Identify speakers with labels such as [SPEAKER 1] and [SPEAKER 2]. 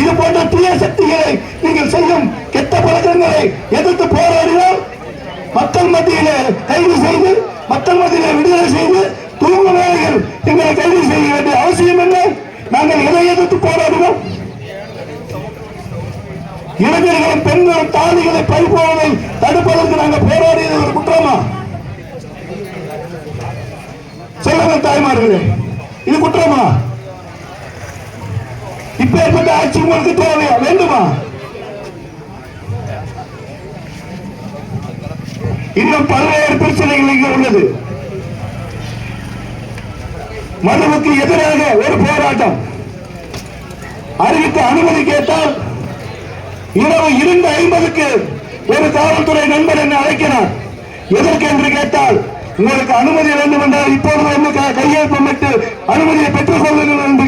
[SPEAKER 1] இது போன்ற தீய சக்திகளை நீங்கள் செய்யும் கெட்ட பழக்கங்களை எதிர்த்து போராடினால் மக்கள் மத்தியிலே கைது செய்து மக்கள் மத்தியிலே விடுதலை செய்து தூங்கு வேலைகள் எங்களை கைது செய்ய வேண்டிய அவசியம் என்ன? நாங்கள் எதை எதிர்த்து போராடுவோம்? இளைஞர்களும் பெண்களும் தாலிகளை பறிப்போவதை தடுப்பதற்கு நாங்கள் போராடியது ஒரு குற்றமா? சொல்லுங்கள் தாய்மார்களே, இது குற்றமா? இப்பேற்பட்ட ஆட்சி உங்களுக்கு தேவையா? வேண்டுமா? இன்னும் பல்வேறு பிரச்சனைகள் இங்கே உள்ளது. மதுவுக்கு எதிராக ஒரு போராட்டம் அறிவிக்க அனுமதி கேட்டால் இரவு 2:50 ஒரு காவல்துறை நண்பர் என்னை அழைக்கிறார். எதற்கு என்று கேட்டால், உங்களுக்கு அனுமதி வேண்டும் என்றால் இப்போது கையெழுப்பமிட்டு அனுமதியை பெற்றுக் கொள்ளுங்கள் என்று